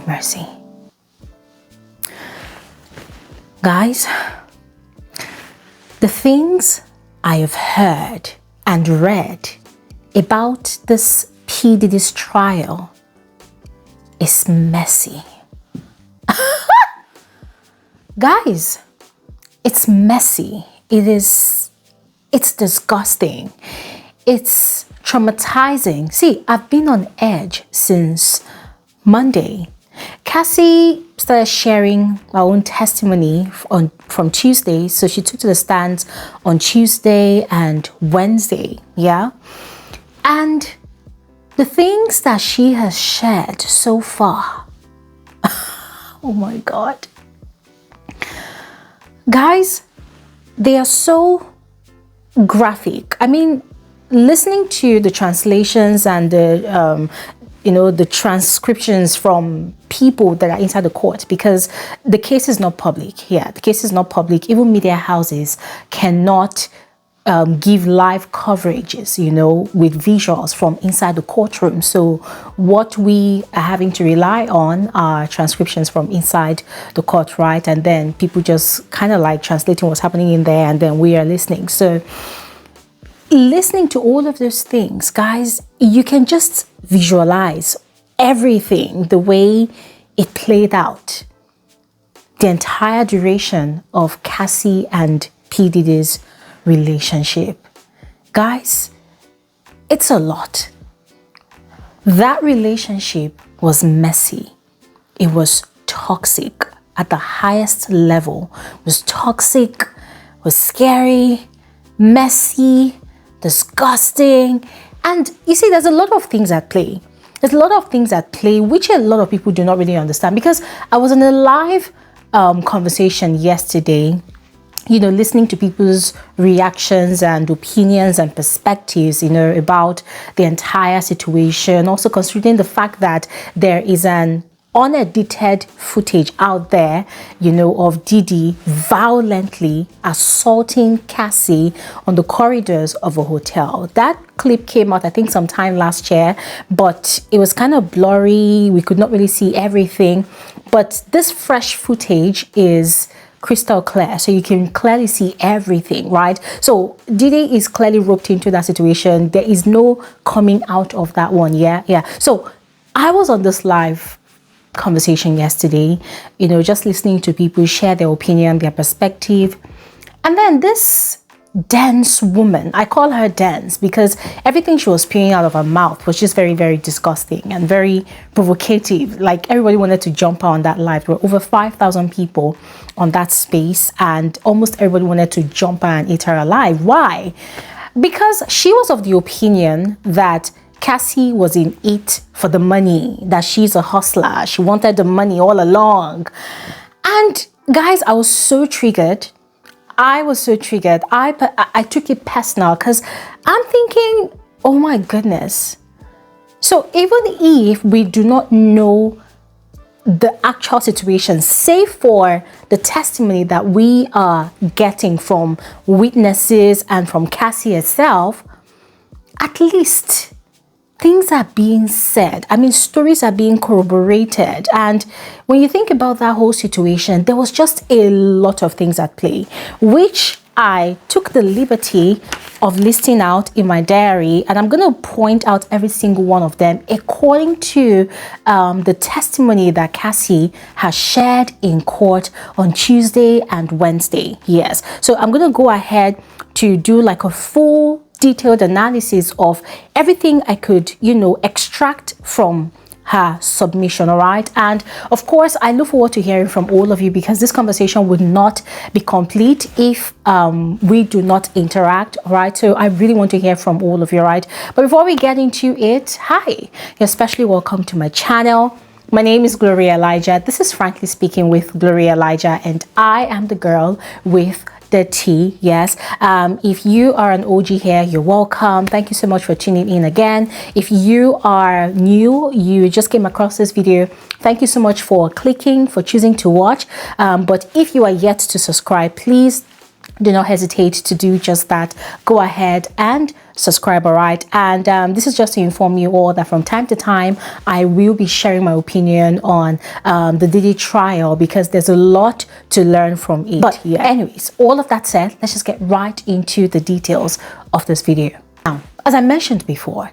mercy. Guys, the things I have heard and read about this P. Diddy's trial is messy. Guys, it's messy. It's disgusting. It's traumatizing. See, I've been on edge since Monday. Cassie started sharing her own testimony from Tuesday. So she took to the stands on Tuesday and Wednesday. Yeah. And the things that she has shared so far. Oh my God. Guys, they are so graphic. I mean, listening to the translations and the transcriptions from people that are inside the court, because the case is not public. Yeah, the case is not public. Even media houses cannot give live coverages, with visuals from inside the courtroom. So what we are having to rely on are transcriptions from inside the court, right? And then people just kind of like translating what's happening in there, and then we are listening. So listening to all of those things, guys, you can just visualize everything, the way it played out, the entire duration of Cassie and P. Diddy's relationship. Guys, it's a lot. That relationship was messy. It was toxic at the highest level. It was toxic, was scary, messy, disgusting. And you see, there's a lot of things at play. There's a lot of things at play which a lot of people do not really understand, because I was in a live conversation yesterday, listening to people's reactions and opinions and perspectives, about the entire situation. Also considering the fact that there is an unedited footage out there, of Diddy violently assaulting Cassie on the corridors of a hotel. That clip came out, I think, sometime last year, but it was kind of blurry. We could not really see everything. But this fresh footage is crystal clear, so you can clearly see everything, right? So Diddy is clearly roped into that situation. There is no coming out of that one. Yeah. So I was on this live conversation yesterday, just listening to people share their opinion, their perspective. And then this dense woman, I call her dense because everything she was spewing out of her mouth was just very, very disgusting and very provocative. Like, everybody wanted to jump on that live. There were over 5,000 people on that space, and almost everybody wanted to jump her and eat her alive. Why? Because she was of the opinion that Cassie was in it for the money, that she's a hustler. She wanted the money all along. And guys, I was so triggered. I took it personal because I'm thinking, oh my goodness. So even if we do not know the actual situation, save for the testimony that we are getting from witnesses and from Cassie herself, at least things are being said. I mean, stories are being corroborated. And when you think about that whole situation, there was just a lot of things at play, which I took the liberty of listing out in my diary. And I'm going to point out every single one of them according to the testimony that Cassie has shared in court on Tuesday and Wednesday. Yes. So I'm going to go ahead to do like a full detailed analysis of everything I could, extract from her submission. All right. And of course, I look forward to hearing from all of you, because this conversation would not be complete if we do not interact. All right. So I really want to hear from all of you. Right. But before we get into it, hi, you're especially welcome to my channel. My name is Gloria Elijah. This is Frankly Speaking with Gloria Elijah, and I am the girl with the tea. Yes. If you are an OG here, you're welcome. Thank you so much for tuning in again. If you are new, you just came across this video, thank you so much for clicking, for choosing to watch. But if you are yet to subscribe, please do not hesitate to do just that. Go ahead and subscribe, all right? And this is just to inform you all that from time to time I will be sharing my opinion on the Diddy trial, because there's a lot to learn from it. But yeah, anyways, all of that said, let's just get right into the details of this video. Now, as I mentioned before,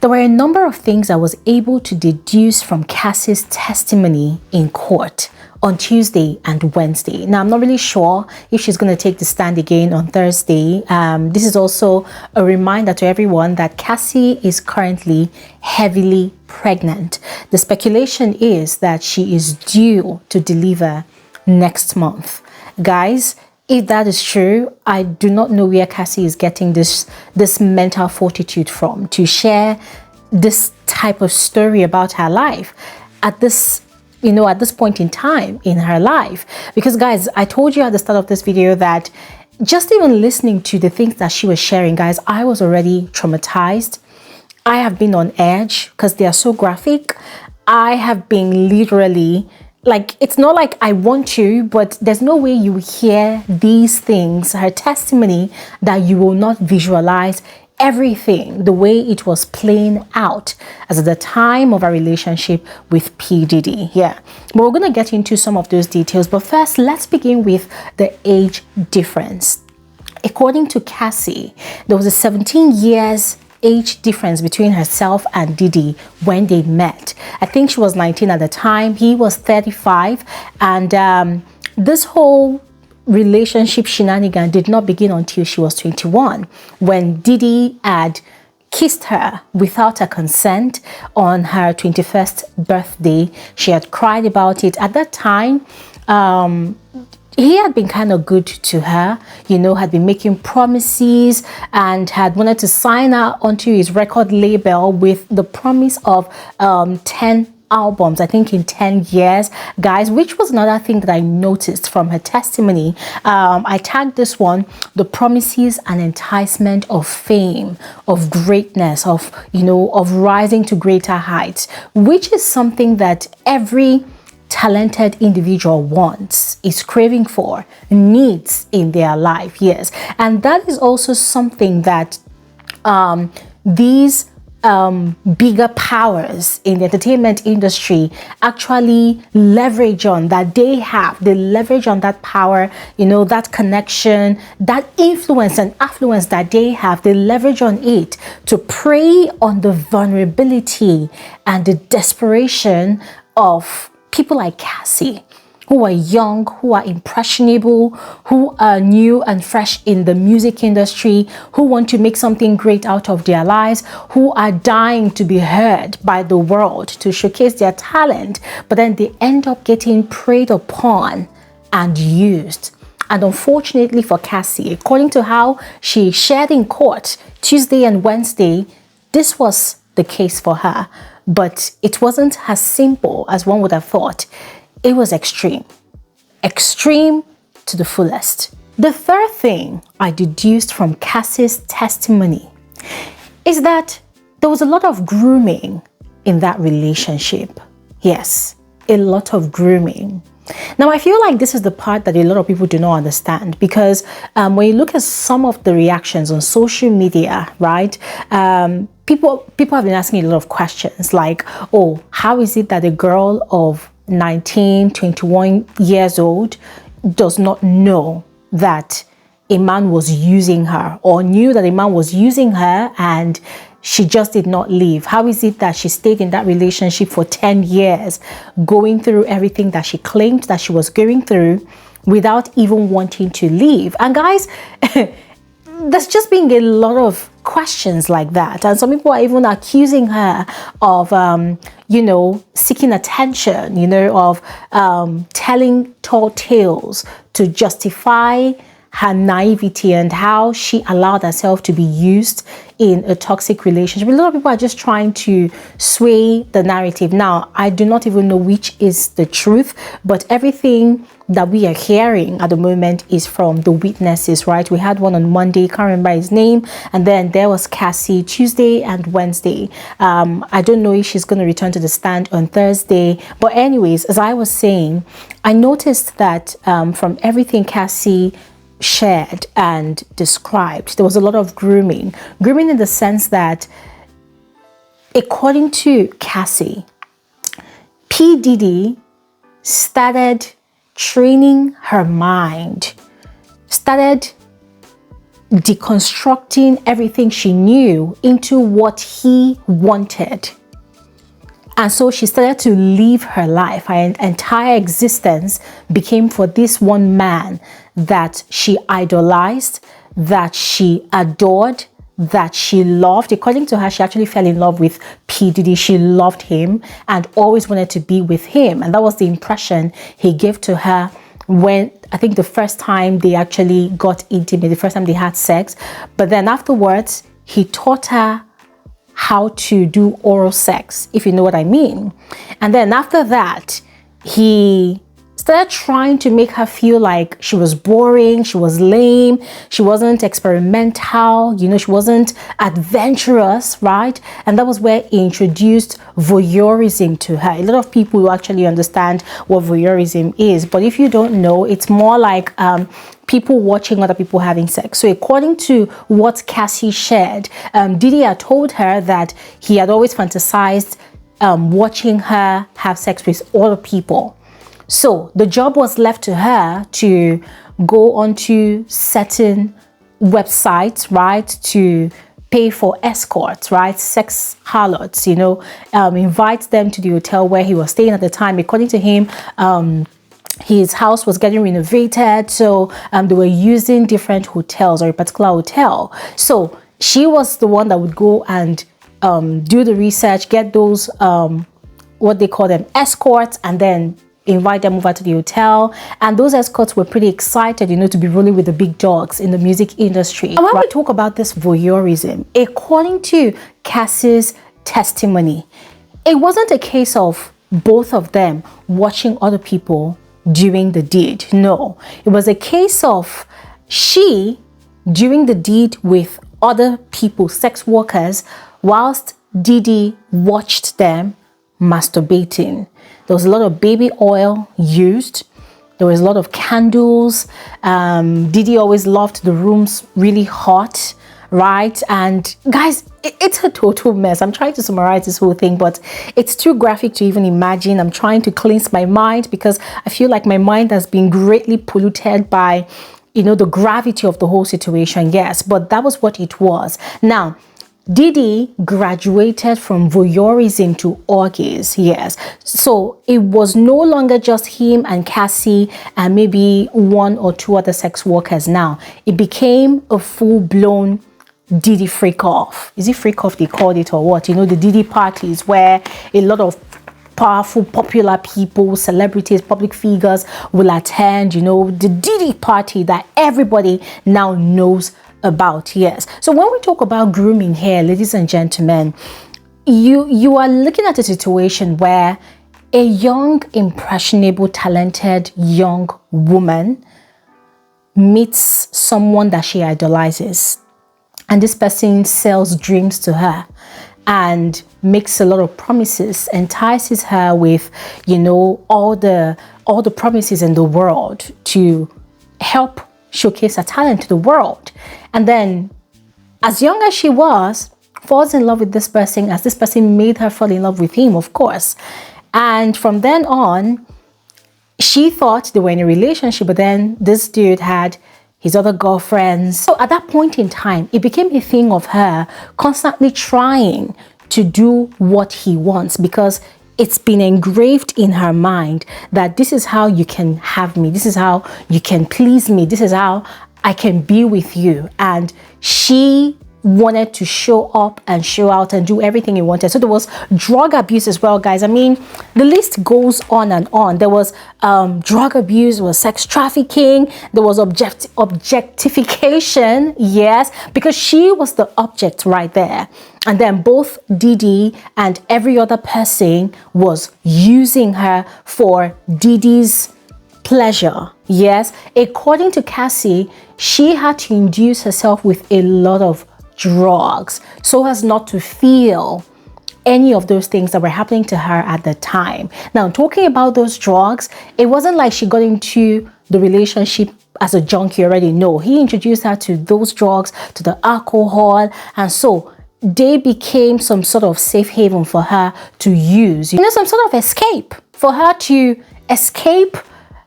there were a number of things I was able to deduce from Cassie's testimony in court on Tuesday and Wednesday. Now, I'm not really sure if she's going to take the stand again on Thursday. This is also a reminder to everyone that Cassie is currently heavily pregnant. The speculation is that she is due to deliver next month. Guys, if that is true, I do not know where Cassie is getting this mental fortitude from to share this type of story about her life at this point in time in her life. Because guys, I told you at the start of this video that just even listening to the things that she was sharing, guys, I was already traumatized. I have been on edge because they are so graphic. I have been literally, like, it's not like I want to, but there's no way you hear these things, her testimony, that you will not visualize everything the way it was playing out as at the time of our relationship with P. Diddy. Yeah, but we're going to get into some of those details. But first, let's begin with the age difference. According to Cassie, there was a 17 years age difference between herself and Diddy when they met. I think she was 19 at the time, he was 35, and this whole relationship shenanigan did not begin until she was 21, when Diddy had kissed her without her consent on her 21st birthday. She had cried about it. At that time, he had been kind of good to her, had been making promises and had wanted to sign her onto his record label with the promise of 10 albums, I think in 10 years, guys, which was another thing that I noticed from her testimony. I tagged this one, the promises and enticement of fame, of greatness, of rising to greater heights, which is something that every talented individual wants, is craving for, needs in their life. Yes, and that is also something that these bigger powers in the entertainment industry actually leverage on, that they leverage on that power, that connection, that influence and affluence that they have. They leverage on it to prey on the vulnerability and the desperation of people like Cassie, who are young, who are impressionable, who are new and fresh in the music industry, who want to make something great out of their lives, who are dying to be heard by the world, to showcase their talent, but then they end up getting preyed upon and used. And unfortunately for Cassie, according to how she shared in court Tuesday and Wednesday, this was the case for her. But it wasn't as simple as one would have thought. It was extreme to the fullest. The third thing I deduced from Cassie's testimony is that there was a lot of grooming in that relationship. Yes, a lot of grooming. Now, I feel like this is the part that a lot of people do not understand, because when you look at some of the reactions on social media, right, people have been asking a lot of questions like, oh, how is it that a girl of 19, 21 years old does not know that a man was using her, or knew that a man was using her and she just did not leave? How is it that she stayed in that relationship for 10 years, going through everything that she claimed that she was going through without even wanting to leave? And guys, there's just been a lot of questions like that. And some people are even accusing her of, seeking attention, of telling tall tales to justify her naivety and how she allowed herself to be used in a toxic relationship. A lot of people are just trying to sway the narrative. Now, I do not even know which is the truth, but everything that we are hearing at the moment is from the witnesses, right? We had one on Monday, can't remember his name, and then there was Cassie Tuesday and Wednesday. I don't know if she's going to return to the stand on Thursday, but anyways, as I was saying, I noticed that from everything Cassie shared and described, there was a lot of grooming. Grooming in the sense that, according to Cassie, P. Diddy started training her mind, started deconstructing everything she knew into what he wanted. And so she started to live her life. Her entire existence became for this one man that she idolized, that she adored, that she loved. According to her, she actually fell in love with P. Diddy. She loved him and always wanted to be with him. And that was the impression he gave to her when, I think, the first time they actually got intimate, the first time they had sex. But then afterwards, he taught her how to do oral sex, if you know what I mean. And then after that, he started trying to make her feel like she was boring, she was lame, she wasn't experimental, you know, she wasn't adventurous, right? And that was where he introduced voyeurism to her. A lot of people who actually understand what voyeurism is, but if you don't know, it's more like people watching other people having sex. So according to what Cassie shared, Diddy had told her that he had always fantasized watching her have sex with other people. So the job was left to her to go onto certain websites, right, to pay for escorts, right, sex harlots, you know, invite them to the hotel where he was staying at the time. According to him, his house was getting renovated, so they were using different hotels or a particular hotel. So she was the one that would go and do the research, get those what they call them escorts, and then invite them over to the hotel. And those escorts were pretty excited, you know, to be rolling with the big dogs in the music industry. And when we talk about this voyeurism, according to Cassie's testimony, it wasn't a case of both of them watching other people doing the deed. No, it was a case of she doing the deed with other people, sex workers, whilst Diddy watched them masturbating. There was a lot of baby oil used. There was a lot of candles. Diddy always loved the rooms really hot, right? And guys, it's a total mess. I'm trying to summarize this whole thing, but it's too graphic to even imagine. I'm trying to cleanse my mind because I feel like my mind has been greatly polluted by, you know, the gravity of the whole situation. Yes, but that was what it was. Now, Diddy graduated from voyeurism to orgies, yes. So it was no longer just him and Cassie and maybe one or two other sex workers now. It became a full-blown Diddy freak-off. Is it freak-off they called it or what? You know, the Diddy parties where a lot of powerful, popular people, celebrities, public figures will attend, you know, the Diddy party that everybody now knows about. Yes. So when we talk about grooming here, ladies and gentlemen, you are looking at a situation where a young, impressionable, talented young woman meets someone that she idolizes, and this person sells dreams to her and makes a lot of promises, entices her with, you know, all the promises in the world to help showcase her talent to the world. And then, as young as she was, falls in love with this person, as this person made her fall in love with him, of course. And from then on, she thought they were in a relationship, but then this dude had his other girlfriends. So at that point in time, it became a thing of her constantly trying to do what he wants, because it's been engraved in her mind that this is how you can have me, this is how you can please me, this is how I can be with you. And she wanted to show up and show out and do everything he wanted. So there was drug abuse as well, guys. I mean, the list goes on and on. There was drug abuse, there was sex trafficking, there was objectification, yes, because she was the object right there. And then both Diddy and every other person was using her for Diddy's pleasure. Yes, according to Cassie, she had to induce herself with a lot of drugs so as not to feel any of those things that were happening to her at the time. Now, talking about those drugs, it wasn't like she got into the relationship as a junkie already. No, he introduced her to those drugs, to the alcohol, and so they became some sort of safe haven for her to use, some sort of escape for her to escape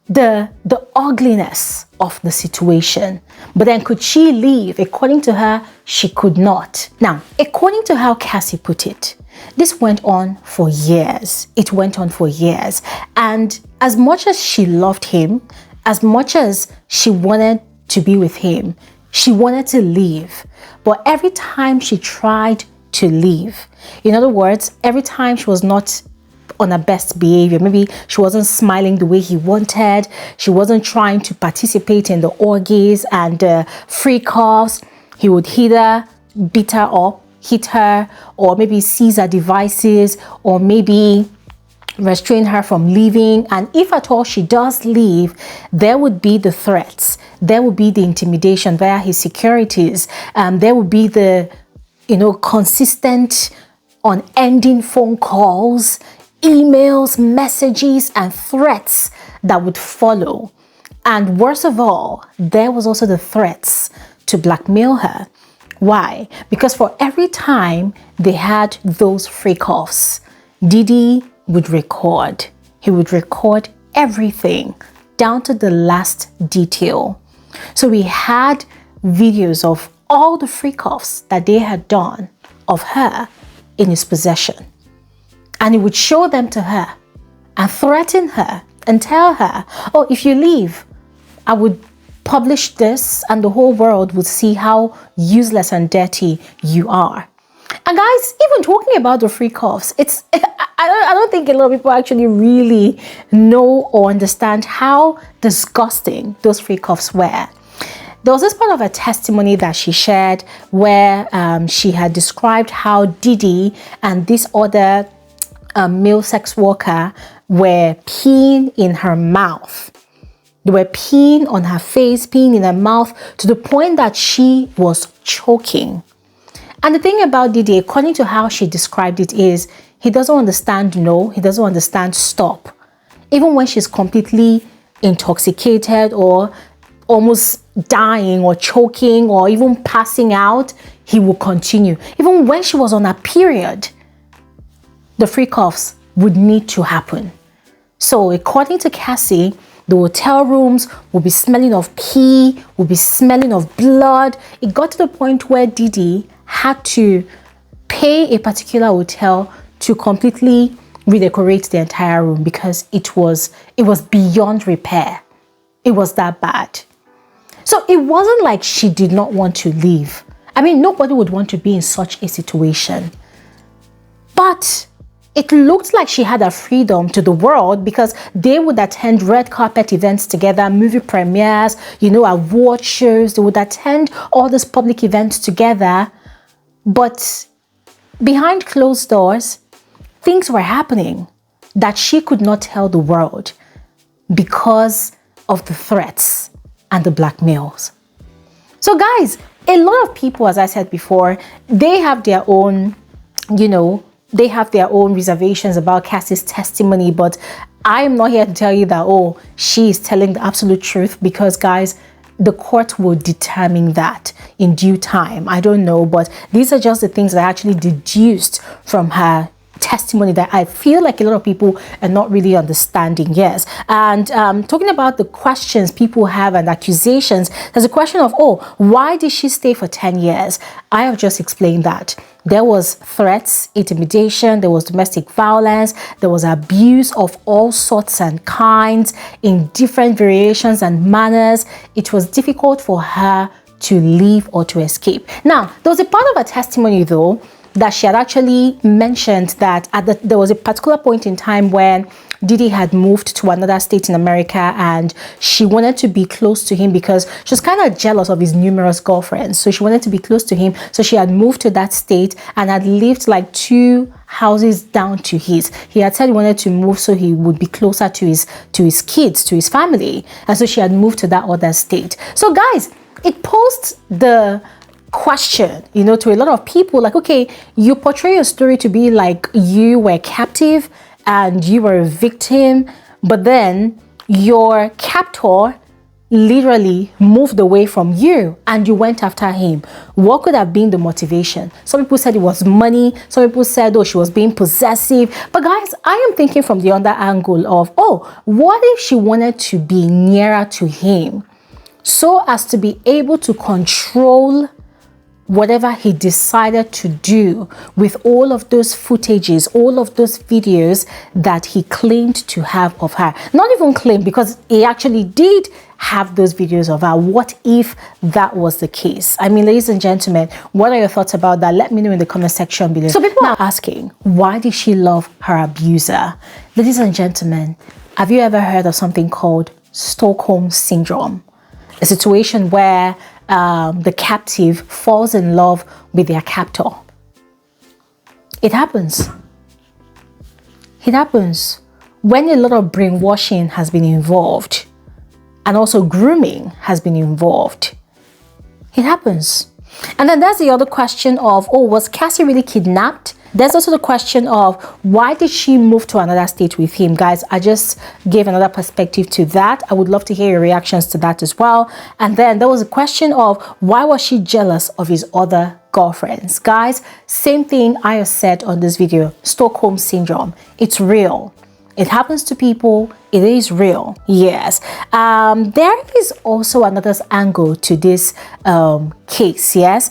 the ugliness of the situation. But then could she leave? According to her, she could not. Now, according to how Cassie put it, this went on for years. It went on for years. And as much as she loved him, as much as she wanted to be with him, she wanted to leave. But every time she tried to leave, in other words, every time she was not on her best behavior, maybe she wasn't smiling the way he wanted, she wasn't trying to participate in the orgies and freak offs, he would either beat her up, hit her, or maybe seize her devices, or maybe restrain her from leaving. And if at all she does leave, there would be the threats, there would be the intimidation via his securities, there would be the consistent unending phone calls, emails, messages, and threats that would follow. And worst of all, there was also the threats to blackmail her. Why? Because for every time they had those freak-offs, Diddy would record. He would record everything down to the last detail. So we had videos of all the freak-offs that they had done of her in his possession. And he would show them to her and threaten her and tell her, oh, if you leave, I would publish this and the whole world would see how useless and dirty you are. And guys, even talking about the freak-offs, I don't think a lot of people actually really know or understand how disgusting those freak-offs were. There was this part of a testimony that she shared where she had described how Diddy and this other male sex worker were peeing in her mouth. They were peeing on her face, peeing in her mouth, to the point that she was choking. And the thing about Diddy, according to how she described it, is he doesn't understand no, he doesn't understand stop. Even when she's completely intoxicated or almost dying or choking or even passing out, he will continue. Even when she was on her period, the freak-offs would need to happen. So according to Cassie, the hotel rooms would be smelling of pee, would be smelling of blood. It got to the point where Diddy had to pay a particular hotel to completely redecorate the entire room because it was beyond repair. It was that bad. So it wasn't like she did not want to leave. I mean, nobody would want to be in such a situation. But it looked like she had a freedom to the world because they would attend red carpet events together, movie premieres, award shows. They would attend all these public events together. But behind closed doors, things were happening that she could not tell the world because of the threats and the blackmails. So guys, a lot of people, as I said before, they have their own, they have their own reservations about Cassie's testimony, but I am not here to tell you that, oh, she is telling the absolute truth, because guys, the court will determine that in due time. I don't know, but these are just the things that I actually deduced from her testimony that I feel like a lot of people are not really understanding. Yes. And talking about the questions people have and accusations, there's a question of, oh, why did she stay for 10 years? I have just explained that. There was threats, intimidation, there was domestic violence, there was abuse of all sorts and kinds in different variations and manners. It was difficult for her to leave or to escape. Now, there was a part of her testimony though that she had actually mentioned that there was a particular point in time when Diddy had moved to another state in America and she wanted to be close to him because she was kind of jealous of his numerous girlfriends. So she wanted to be close to him. So she had moved to that state and had lived like 2 houses down to his. He had said he wanted to move so he would be closer to his kids, to his family. And so she had moved to that other state. So guys, it posed the question, to a lot of people, like, okay, you portray your story to be like you were captive and you were a victim, but then your captor literally moved away from you and you went after him, what could have been the motivation? Some people said it was money. Some people said, oh, she was being possessive. But guys, I am thinking from the other angle of, oh, what if she wanted to be nearer to him so as to be able to control whatever he decided to do with all of those footages, all of those videos that he claimed to have of her? Not even claimed, because he actually did have those videos of her. What if that was the case? I mean, ladies and gentlemen, what are your thoughts about that? Let me know in the comment section below. So people are asking, why did she love her abuser? Ladies and gentlemen, have you ever heard of something called Stockholm Syndrome? A situation where the captive falls in love with their captor. It happens. It happens when a lot of brainwashing has been involved and also grooming has been involved. It happens. And then there's the other question of, oh, was Cassie really kidnapped? There's also the question of, why did she move to another state with him? Guys, I just gave another perspective to that. I would love to hear your reactions to that as well. And then there was a question of, why was she jealous of his other girlfriends? Guys, same thing I have said on this video, Stockholm Syndrome. It's real. It happens to people. It is real. Yes. There is also another angle to this case. Yes.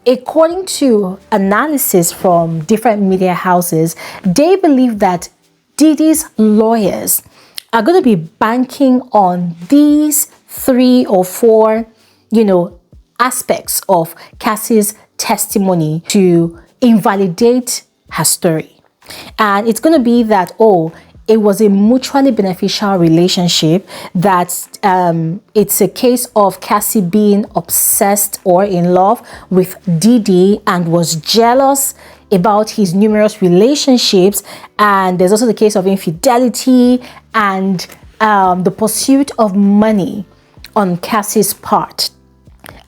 According to analysis from different media houses, they believe that Diddy's lawyers are going to be banking on these 3 or 4, aspects of Cassie's testimony to invalidate her story. And it's going to be that, oh, it was a mutually beneficial relationship, that it's a case of Cassie being obsessed or in love with Diddy and was jealous about his numerous relationships. And there's also the case of infidelity and the pursuit of money on Cassie's part.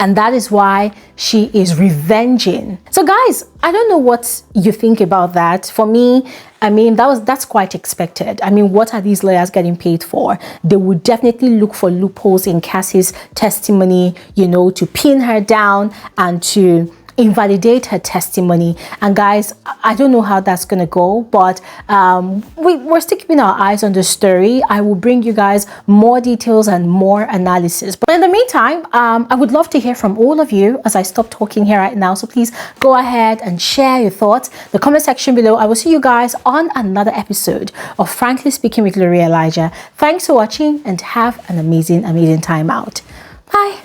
And that is why she is revenging. So guys, I don't know what you think about that. For me, I mean, that's quite expected. I mean, what are these lawyers getting paid for? They would definitely look for loopholes in Cassie's testimony, to pin her down and to invalidate her testimony. And guys, I don't know how that's gonna go, but we're still keeping our eyes on the story. I will bring you guys more details and more analysis. But in the meantime, I would love to hear from all of you as I stop talking here right now. So please go ahead and share your thoughts. The comment section below. I will see you guys on another episode of Frankly Speaking with Gloria Elijah. Thanks for watching and have an amazing time out. Bye.